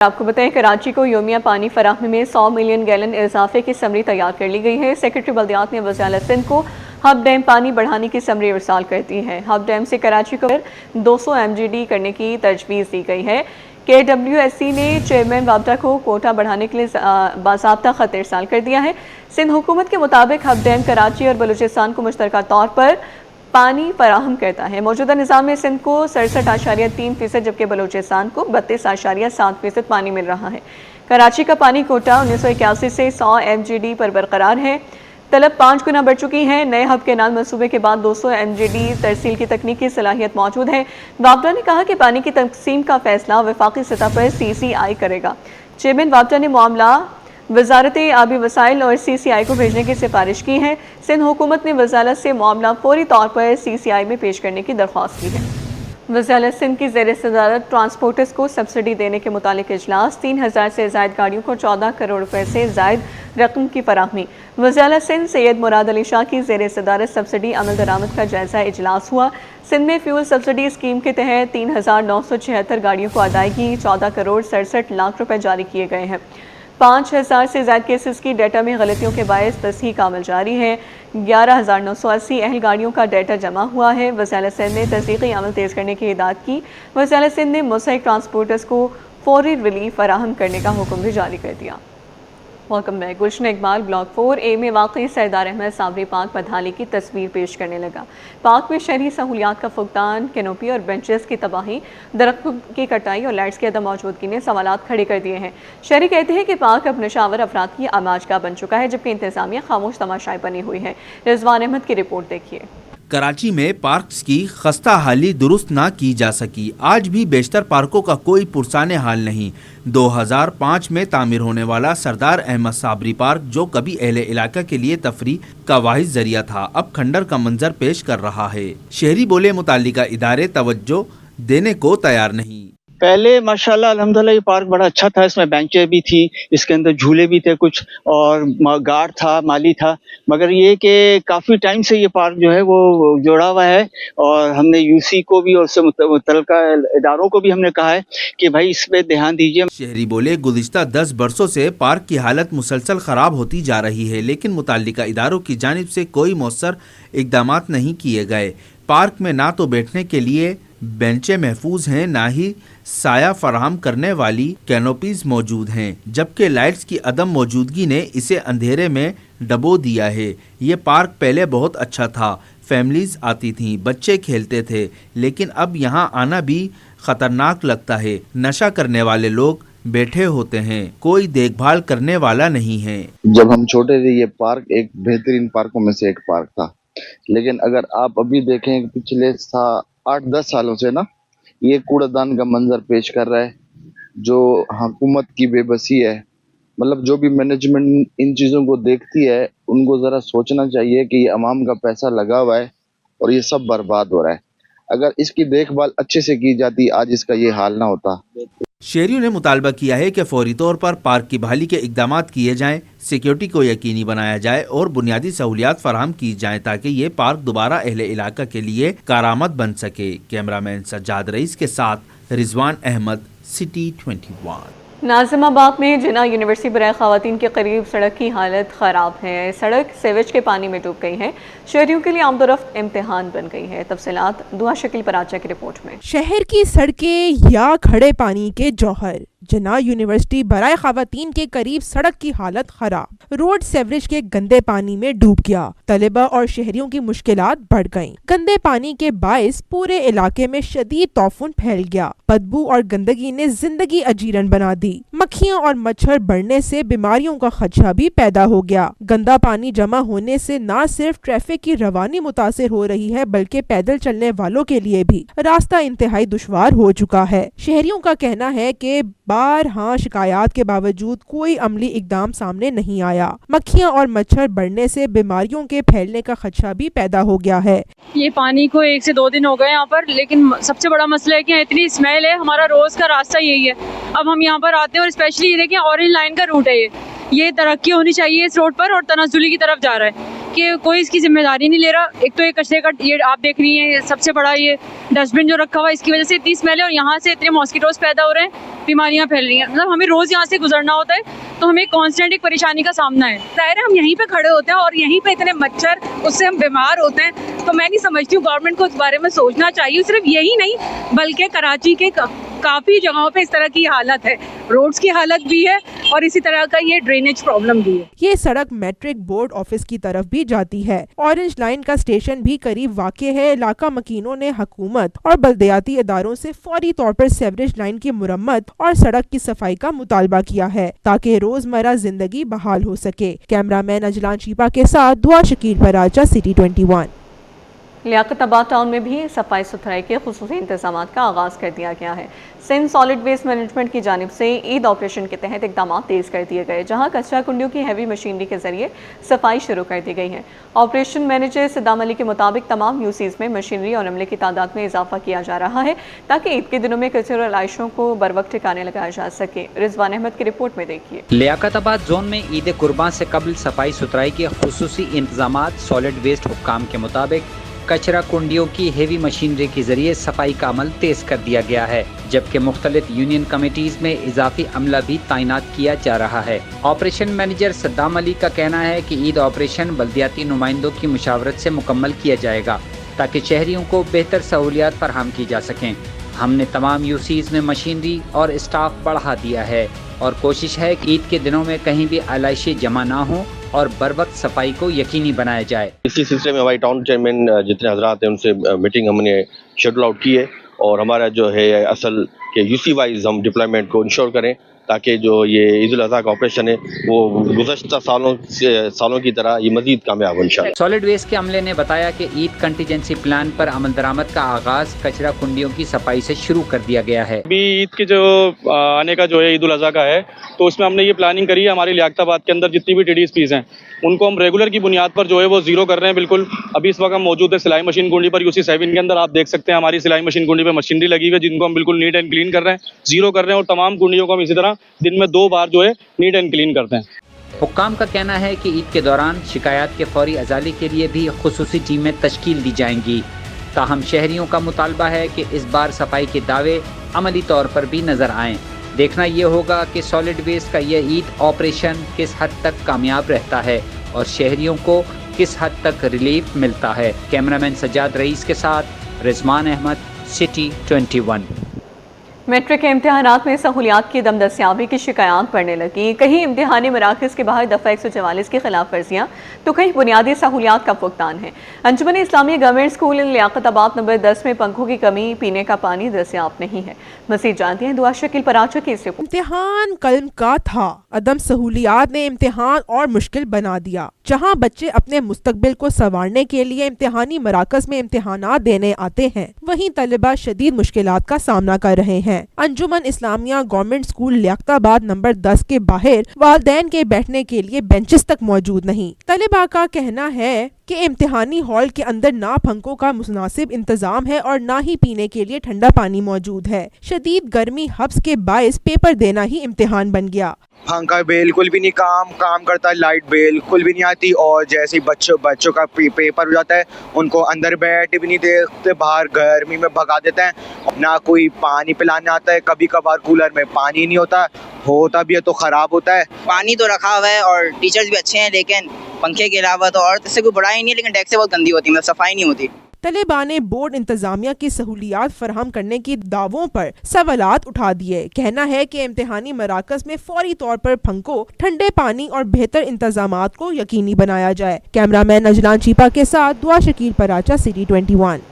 آپ کو بتائیں کراچی کو یومیہ پانی فراہمی میں 100 ملین گیلن اضافے کی سمری تیار کر لی گئی ہے۔ سیکرٹری بلدیات نے وزیر اعلیٰ سندھ کو ہب ڈیم پانی بڑھانے کی سمری ارسال کر دی ہے۔ ہب ڈیم سے کراچی کو 200 MGD کرنے کی تجویز دی گئی ہے۔ KWSC نے چیئرمین وابڈا کو کوٹا بڑھانے کے لیے باضابطہ خط ارسال کر دیا ہے۔ سندھ حکومت کے مطابق ہب ڈیم کراچی اور بلوچستان کو مشترکہ طور پر پانی فراہم کرتا ہے۔ موجودہ نظام میں سندھ کو 67.3% جبکہ بلوچستان کو 32.7% پانی مل رہا ہے۔ کراچی کا پانی کوٹا 1981 سے 100 MGD پر برقرار ہے۔ طلب 5 گنا بڑھ چکی ہے۔ نئے ہب کینال منصوبے کے بعد 200 MGD ترسیل کی تکنیکی صلاحیت موجود ہے۔ وابڈا نے کہا کہ پانی کی تقسیم کا فیصلہ وفاقی سطح پر CCI کرے گا۔ چیئرمین وابڈا نے معاملہ وزارت آبی وسائل اور CCI کو بھیجنے کی سفارش کی ہے۔ سندھ حکومت نے وزارت سے معاملہ فوری طور پر CCI میں پیش کرنے کی درخواست کی ہے۔ وزیر اعلیٰ سندھ کی زیر صدارت ٹرانسپورٹرز کو سبسڈی دینے کے متعلق اجلاس۔ 3000 سے زائد گاڑیوں کو 14 کروڑ روپے سے زائد رقم کی فراہمی۔ وزیر اعلیٰ سندھ سید مراد علی شاہ کی زیر صدارت سبسڈی عمل درآمد کا جائزہ اجلاس ہوا۔ سندھ میں فیول سبسڈی اسکیم کے تحت 3976 گاڑیوں کو ادائیگی 14 کروڑ 67 لاکھ روپے جاری کیے گئے ہیں۔ 5000 سے زائد کیسز کی ڈیٹا میں غلطیوں کے باعث تصحیح کا عمل جاری ہے۔ 11980 اہل گاڑیوں کا ڈیٹا جمع ہوا ہے۔ وزیر اعلیٰ سندھ نے تصدیقی عمل تیز کرنے کی ہدایت کی۔ وزیر اعلیٰ سندھ نے منسلک ٹرانسپورٹرز کو فوری ریلیف فراہم کرنے کا حکم بھی جاری کر دیا۔ Welcome back. Gulshan Iqbal block 4A میں واقع سردار احمد صابری پارک بدحالی کی تصویر پیش کرنے لگا۔ پارک میں شہری سہولیات کا فقدان، کینوپی اور بینچز کی تباہی، درخت کی کٹائی اور لائٹس کی عدم موجودگی نے سوالات کھڑے کر دیے ہیں۔ شہری کہتے ہیں کہ پارک اب نشاور افراد کی آماج گاہ بن چکا ہے جبکہ انتظامیہ خاموش تماشائی بنی ہوئی ہے۔ رضوان احمد کی رپورٹ دیکھیے۔ کراچی میں پارکس کی خستہ حالی درست نہ کی جا سکی۔ آج بھی بیشتر پارکوں کا کوئی پرسان حال نہیں۔ 2005 میں تعمیر ہونے والا سردار احمد صابری پارک جو کبھی اہل علاقہ کے لیے تفریح کا واحد ذریعہ تھا اب کھنڈر کا منظر پیش کر رہا ہے۔ شہری بولے متعلقہ ادارے توجہ دینے کو تیار نہیں۔ پہلے ماشاءاللہ الحمدللہ یہ پارک بڑا اچھا تھا، اس میں بینچیں بھی تھی، اس کے اندر جھولے بھی تھے کچھ اور گارڈ تھا، مالی تھا، مگر یہ کہ کافی ٹائم سے یہ پارک جو ہے وہ جوڑا ہوا ہے اور ہم نے UC کو بھی اور اس سے متعلقہ اداروں کو بھی ہم نے کہا ہے کہ بھائی اس پہ دھیان دیجیے۔ شہری بولے گزشتہ 10 برسوں سے پارک کی حالت مسلسل خراب ہوتی جا رہی ہے لیکن متعلقہ اداروں کی جانب سے کوئی مؤثر اقدامات نہیں کیے گئے۔ پارک میں نہ تو بیٹھنے کے لیے بینچیں محفوظ ہیں نہ ہی سایہ فراہم کرنے والی کینوپیز موجود ہیں جبکہ لائٹس کی عدم موجودگی نے اسے اندھیرے میں ڈبو دیا ہے۔ یہ پارک پہلے بہت اچھا تھا، فیملیز آتی تھیں، بچے کھیلتے تھے لیکن اب یہاں آنا بھی خطرناک لگتا ہے۔ نشہ کرنے والے لوگ بیٹھے ہوتے ہیں، کوئی دیکھ بھال کرنے والا نہیں ہے۔ جب ہم چھوٹے تھے یہ پارک ایک بہترین پارکوں میں سے ایک پارک تھا، لیکن اگر آپ ابھی دیکھیں پچھلے 8-10 سالوں سے نا یہ کوڑا دان کا منظر پیش کر رہا ہے جو حکومت کی بے بسی ہے۔ مطلب جو بھی مینجمنٹ ان چیزوں کو دیکھتی ہے ان کو ذرا سوچنا چاہیے کہ یہ عوام کا پیسہ لگا ہوا ہے اور یہ سب برباد ہو رہا ہے۔ اگر اس کی دیکھ بھال اچھے سے کی جاتی آج اس کا یہ حال نہ ہوتا۔ شہریوں نے مطالبہ کیا ہے کہ فوری طور پر پارک کی بحالی کے اقدامات کیے جائیں، سیکیورٹی کو یقینی بنایا جائے اور بنیادی سہولیات فراہم کی جائیں تاکہ یہ پارک دوبارہ اہل علاقہ کے لیے کارآمد بن سکے۔ کیمرامین سجاد رئیس کے ساتھ رضوان احمد، سٹی 21۔ ناظم آباد میں جناح یونیورسٹی برائے خواتین کے قریب سڑک کی حالت خراب ہے۔ سڑک سیویج کے پانی میں ڈوب گئی ہے، شہریوں کے لیے آمد و رفت امتحان بن گئی ہے۔ تفصیلات دعا شکیل پراچا کی رپورٹ میں۔ شہر کی سڑکیں یا کھڑے پانی کے جوہر، جناح یونیورسٹی برائے خواتین کے قریب سڑک کی حالت خراب، روڈ سیوریج کے گندے پانی میں ڈوب گیا، طلبہ اور شہریوں کی مشکلات بڑھ گئیں۔ گندے پانی کے باعث پورے علاقے میں شدید طوفان پھیل گیا، بدبو اور گندگی نے زندگی اجیرن بنا دی، مکھیاں اور مچھر بڑھنے سے بیماریوں کا خدشہ بھی پیدا ہو گیا۔ گندا پانی جمع ہونے سے نہ صرف ٹریفک کی روانی متاثر ہو رہی ہے بلکہ پیدل چلنے والوں کے لیے بھی راستہ انتہائی دشوار ہو چکا ہے۔ شہریوں کا کہنا ہے کہ بارہا شکایات کے باوجود کوئی عملی اقدام سامنے نہیں آیا۔ مکھیاں اور مچھر بڑھنے سے بیماریوں کے پھیلنے کا خدشہ بھی پیدا ہو گیا ہے۔ یہ پانی کو 1 سے 2 دن ہو گئے یہاں پر، لیکن سب سے بڑا مسئلہ ہے کہ اتنی اسمیل ہے، ہمارا روز کا راستہ یہی ہے۔ اب ہم یہاں پر آتے ہیں اور اسپیشلی یہ دیکھیں اورنج لائن کا روٹ ہے، یہ ترقی ہونی چاہیے اس روڈ پر اور تنزلی کی طرف جا رہا ہے۔ کہ کوئی اس کی ذمہ داری نہیں لے رہا. ایک تو یہ کچرے کا یہ آپ دیکھ رہی ہیں سب سے بڑا یہ ڈسٹ بن جو رکھا ہوا ہے, اس کی وجہ سے اتنی اسمیل ہے اور یہاں سے اتنے ماسکیٹوز پیدا ہو رہے ہیں, بیماریاں پھیل رہی ہیں. مطلب ہمیں روز یہاں سے گزرنا ہوتا ہے تو ہمیں کانسٹنٹ ایک پریشانی کا سامنا ہے. ظاہر ہے ہم یہیں پہ کھڑے ہوتے ہیں اور یہیں پہ اتنے مچھر, اس سے ہم بیمار ہوتے ہیں. تو میں نہیں سمجھتی ہوں گورنمنٹ کو اس بارے میں سوچنا چاہیے. صرف یہی نہیں بلکہ کراچی کے کافی جگہوں پہ اس طرح کی حالت ہے, روڈز کی حالت بھی ہے اور اسی طرح کا یہ ڈرینیج پرابلم بھی ہے. یہ سڑک میٹرک بورڈ آفس کی طرف بھی جاتی ہے. اورنج لائن کا اسٹیشن بھی قریب واقع ہے. علاقہ مکینوں نے حکومت اور بلدیاتی اداروں سے فوری طور پر سیوریج لائن کی مرمت اور سڑک کی صفائی کا مطالبہ کیا ہے تاکہ روزمرہ زندگی بحال ہو سکے. کیمرہ مین اجلان چیپا کے ساتھ دعا شکیل پراچا, سٹی 21. لیاقت آباد ٹاؤن میں بھی صفائی ستھرائی کے خصوصی انتظامات کا آغاز کر دیا گیا ہے. سندھ سالڈ ویسٹ مینجمنٹ کی جانب سے عید آپریشن کے تحت اقدامات تیز کر دیے گئے, جہاں کچرا کنڈیوں کی ہیوی مشینری کے ذریعے صفائی شروع کر دی گئی ہے. آپریشن مینیجر صدام علی کے مطابق تمام یوسیز میں مشینری اور عملے کی تعداد میں اضافہ کیا جا رہا ہے تاکہ عید کے دنوں میں کچرے اور عائشوں کو بروقت ٹھکانے لگایا جا سکے. رضوان احمد کی رپورٹ میں دیکھیے. لیاقت آباد زون میں عید قربان سے قبل صفائی ستھرائی کے خصوصی انتظامات. سالڈ ویسٹ حکام کے مطابق کچرا کنڈیوں کی ہیوی مشینری کے ذریعے صفائی کا عمل تیز کر دیا گیا ہے, جبکہ مختلف یونین کمیٹیز میں اضافی عملہ بھی تعینات کیا جا رہا ہے. آپریشن مینیجر صدام علی کا کہنا ہے کہ عید آپریشن بلدیاتی نمائندوں کی مشاورت سے مکمل کیا جائے گا تاکہ شہریوں کو بہتر سہولیات فراہم کی جا سکیں. ہم نے تمام یوسیز میں مشینری اور اسٹاف بڑھا دیا ہے اور کوشش ہے کہ عید کے دنوں میں کہیں بھی علائشیں جمع نہ ہوں اور بروقت صفائی کو یقینی بنایا جائے. اسی سلسلے میں ہماری ٹاؤن چیئرمین جتنے حضرات ہیں ان سے میٹنگ ہم نے شیڈول آؤٹ کی ہے اور ہمارا جو ہے اصل کہ یو سی وائز ہم ڈپلائمنٹ کو انشور کریں تاکہ جو یہ عید الاضحیٰ کا آپریشن ہے وہ گزشتہ سالوں کی طرح یہ مزید کامیاب ہو انشاءاللہ. سالڈ ویسٹ کے عملے نے بتایا کہ عید کنٹیجنسی پلان پر عمل درآمد کا آغاز کچرا کنڈیوں کی صفائی سے شروع کر دیا گیا ہے. ابھی عید کے جو آنے کا جو ہے عید الاضحیٰ کا ہے تو اس میں ہم نے یہ پلاننگ کری ہے. ہماری لیاقت آباد کے اندر جتنی بھی ٹی ڈی اسپیز ہیں ان کو ہم ریگولر کی بنیاد پر جو ہے وہ زیرو کر رہے ہیں. بالکل ابھی اس وقت ہم موجود ہے سلائی مشین کنڈی پر یوسی 7 کے اندر. آپ دیکھ سکتے ہیں ہماری سلائی مشین کنڈی پہ مشینری لگی ہوئی ہے جن کو ہم بالکل نیٹ اینڈ کلین کر رہے ہیں, زیرو کر رہے ہیں اور تمام کنڈیوں کو ہم اسی طرح دن میں 2 بار جو ہے نیٹ اینڈ کلین کرتے ہیں. حکام کا کہنا ہے کہ عید کے دوران شکایات کے فوری ازالے کے لیے بھی خصوصی ٹیمیں تشکیل دی جائیں گی. تاہم شہریوں کا مطالبہ ہے کہ اس بار صفائی کے دعوے عملی طور پر بھی نظر آئیں. دیکھنا یہ ہوگا کہ سالڈ ویسٹ کا یہ عید آپریشن کس حد تک کامیاب رہتا ہے اور شہریوں کو کس حد تک ریلیف ملتا ہے. کیمرامین سجاد رئیس کے ساتھ رضوان احمد, سٹی 21. میٹرک کے امتحانات میں سہولیات کی دم دستیابی کی شکایات بڑھنے لگیں. کہیں امتحانی مراکز کے باہر دفعہ 144 کی خلاف ورزیاں تو کہیں بنیادی سہولیات کا فقدان ہے. انجمن اسلامیہ گورنمنٹ اسکول لیاقت آباد نمبر 10 میں پنکھوں کی کمی, پینے کا پانی دستیاب نہیں ہے. مزید جانتے ہیں دعا شکیل پراچا کی اس رپورٹ. امتحان قلم کا تھا, عدم سہولیات نے امتحان اور مشکل بنا دیا. جہاں بچے اپنے مستقبل کو سنوارنے کے لیے امتحانی مراکز میں امتحانات دینے آتے ہیں, وہیں طلبہ شدید مشکلات کا سامنا کر رہے ہیں. انجمن اسلامیہ گورنمنٹ اسکول لیاقت آباد نمبر 10 کے باہر والدین کے بیٹھنے کے لیے بینچز تک موجود نہیں. طلبہ کا کہنا ہے کہ امتحانی ہال کے اندر نہ پنکھوں کا مناسب انتظام ہے اور نہ ہی پینے کے لیے ٹھنڈا پانی موجود ہے. شدید گرمی حبس کے باعث پیپر دینا ہی امتحان بن گیا. پنکھا بالکل بھی نہیں کام کرتا, لائٹ بالکل بھی نہیں آتی, اور جیسے ہی بچوں کا پیپر ہو جاتا ہے ان کو اندر بیٹھ بھی نہیں دیتے, باہر گرمی میں بھگا دیتے ہیں. نہ کوئی پانی پلانے آتا ہے, کبھی کبھار کولر میں پانی نہیں ہوتا بھی ہے تو خراب ہوتا ہے. پانی تو رکھا ہوا ہے اور ٹیچرز بھی اچھے ہیں, لیکن پنکھے کے علاوہ تو اور اس سے کوئی بڑا ہی نہیں ہے, لیکن ڈیسکیں بہت گندی ہوتی ہیں, مطلب صفائی نہیں ہوتی. طلباء نے بورڈ انتظامیہ کی سہولیات فراہم کرنے کی دعووں پر سوالات اٹھا دیے. کہنا ہے کہ امتحانی مراکز میں فوری طور پر پنکھوں, ٹھنڈے پانی اور بہتر انتظامات کو یقینی بنایا جائے. کیمرہ مین اجلان چیپا کے ساتھ دعا شکیل پراچا, سٹی 21.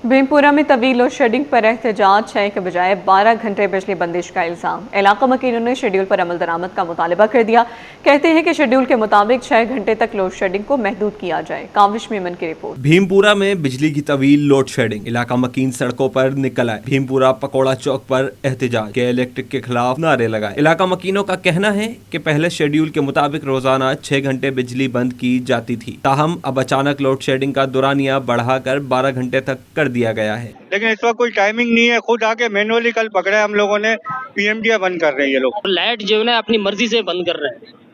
بھیمپورہ میں طویل لوڈ شیڈنگ پر احتجاج, 6 کے بجائے 12 گھنٹے بجلی بندش کا الزام. علاقہ مکینوں نے شیڈول پر عمل درآمد کا مطالبہ کر دیا. کہتے ہیں کہ شیڈول کے مطابق 6 گھنٹے تک لوڈ شیڈنگ کو محدود کیا جائے. کاوش میمن کی رپورٹ. بھیمپورہ میں بجلی کی طویل لوڈ شیڈنگ, علاقہ مکین سڑکوں پر نکل آئے. بھیمپورہ پکوڑا چوک پر احتجاج کے الیکٹرک کے خلاف نعرے لگائے. علاقہ مکینوں کا کہنا ہے کہ پہلے شیڈول کے مطابق روزانہ 6 گھنٹے بجلی بند کی جاتی تھی, تاہم اب اچانک لوڈ شیڈنگ کا دورانیہ بڑھا کر 12 گھنٹے تک کر دیا گیا ہے. لیکن اس وقت کوئی ٹائمنگ نہیں ہے, خود آ کے مینولی کل پکڑے ہم لوگوں نے, پی ایم ڈی بند کر رہے ہیں یہ لوگ. لائٹ جو ہے نا اپنی مرضی سے بند کر رہے ہیں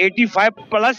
85+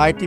IT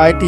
IT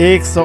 100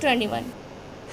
21।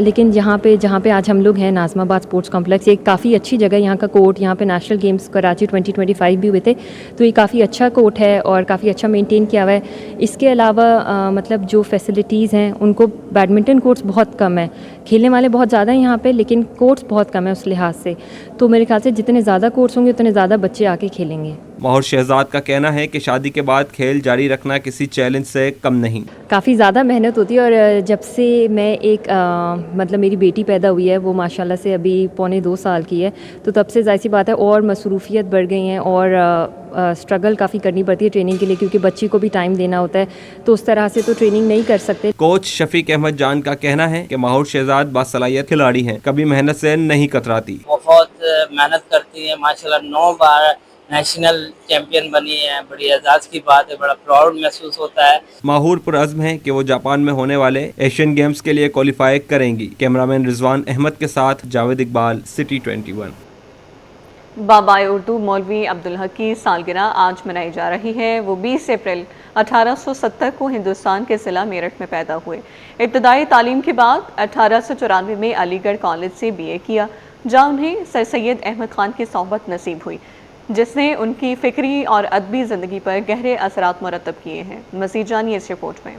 لیکن جہاں پہ آج ہم لوگ ہیں ناظم آباد اسپورٹس کمپلیکس، ایک کافی اچھی جگہ، یہاں کا کورٹ، یہاں پہ نیشنل گیمز کراچی 2025 بھی ہوئے تھے، تو یہ کافی اچھا کورٹ ہے اور کافی اچھا مینٹین کیا ہوا ہے. اس کے علاوہ مطلب جو فیسلٹیز ہیں ان کو، بیڈمنٹن کورٹس بہت کم ہیں، کھیلنے والے بہت زیادہ ہیں یہاں پہ لیکن کورٹس بہت کم ہیں اس لحاظ سے. تو میرے خیال سے جتنے زیادہ کورٹس ہوں گے اتنے زیادہ بچے آ کے کھیلیں گے. ماہور شہزاد کا کہنا ہے کہ شادی کے بعد کھیل جاری رکھنا کسی چیلنج سے کم نہیں. کافی زیادہ محنت ہوتی ہے اور جب سے میں ایک مطلب میری بیٹی پیدا ہوئی ہے، وہ ماشاءاللہ سے ابھی 1.25 سال کی ہے، تو تب سے ظاہر سی بات ہے اور مصروفیت بڑھ گئی ہیں اور اسٹرگل کافی کرنی پڑتی ہے ٹریننگ کے لیے، کیونکہ بچی کو بھی ٹائم دینا ہوتا ہے، تو اس طرح سے تو ٹریننگ نہیں کر سکتے. کوچ شفیق احمد جان کا کہنا ہے کہ ماہور شہزاد باصلاحیت کھلاڑی ہیں، کبھی محنت سے نہیں کتراتی. بہت محنت کرتی ہیں ماشاءاللہ، 9 بار نیشنل چیمپئن بنی ہے. بڑی اعزاز کی بات ہے، بڑا پراؤڈ محسوس ہوتا ہے. ماہور پرعزم ہے کہ وہ جاپان میں ہونے والے ایشین گیمز کے لیے کوالیفائی کریں گی. کیمرامین رضوان احمد کے ساتھ جاوید اقبال، سٹی 21. بابائے اردو مولوی عبدالحق کی سالگرہ آج منائی جا رہی ہے. وہ 20 اپریل 1870 کو ہندوستان کے ضلع میرٹھ میں پیدا ہوئے. ابتدائی تعلیم کے بعد 1894 میں علی گڑھ کالج سے BA کیا، جہاں انہیں سر سید احمد خان کی صحبت نصیب ہوئی، جس نے ان کی فکری اور ادبی زندگی پر گہرے اثرات مرتب کیے ہیں. مزید جانیے اس رپورٹ میں.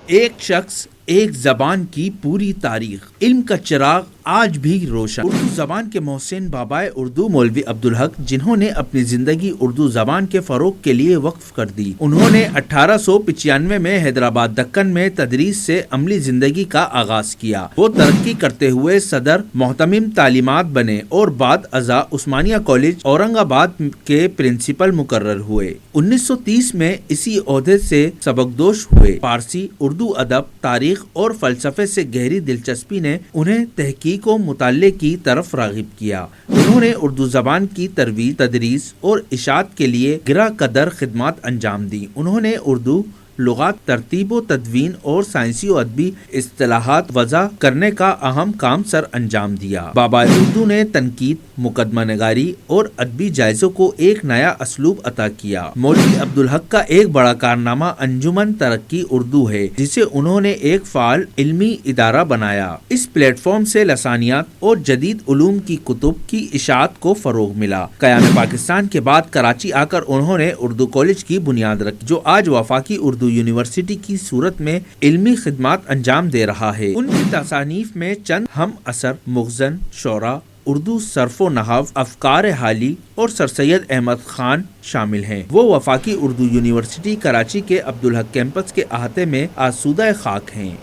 ایک شخص، ایک زبان کی پوری تاریخ، علم کا چراغ آج بھی روشن. اردو زبان کے محسن بابائے اردو مولوی عبدالحق، جنہوں نے اپنی زندگی اردو زبان کے فروغ کے لیے وقف کر دی. انہوں نے 1895 میں حیدرآباد دکن میں تدریس سے عملی زندگی کا آغاز کیا. وہ ترقی کرتے ہوئے صدر محتمم تعلیمات بنے اور بعد ازاں عثمانیہ کالج اورنگ آباد کے پرنسپل مقرر ہوئے. 1930 میں اسی عہدے سے سبکدوش ہوئے. فارسی، اردو ادب، تاریخ اور فلسفے سے گہری دلچسپی نے انہیں تحقیق و مطالعے کی طرف راغب کیا. انہوں نے اردو زبان کی ترویج، تدریس اور اشاعت کے لیے گرہ قدر خدمات انجام دی. انہوں نے اردو لغات، ترتیب و تدوین اور سائنسی و ادبی اصطلاحات وضع کرنے کا اہم کام سر انجام دیا. بابا اردو نے تنقید، مقدمہ نگاری اور ادبی جائزوں کو ایک نیا اسلوب عطا کیا. مولوی عبدالحق کا ایک بڑا کارنامہ انجمن ترقی اردو ہے، جسے انہوں نے ایک فعال علمی ادارہ بنایا. اس پلیٹ فارم سے لسانیات اور جدید علوم کی کتب کی اشاعت کو فروغ ملا. قیام پاکستان کے بعد کراچی آ کر انہوں نے اردو کالج کی بنیاد رکھی، جو آج وفاقی اردو یونیورسٹی کی صورت میں علمی خدمات انجام دے رہا ہے. ان کی تصانیف میں چند ہم اثر، مخزن، شعرا، اردو صرف و نحو، افکار حالی اور سر سید احمد خان شامل ہیں. وہ وفاقی اردو یونیورسٹی کراچی کے عبدالحق کیمپس کے احاطے میں آسودہ خاک ہیں.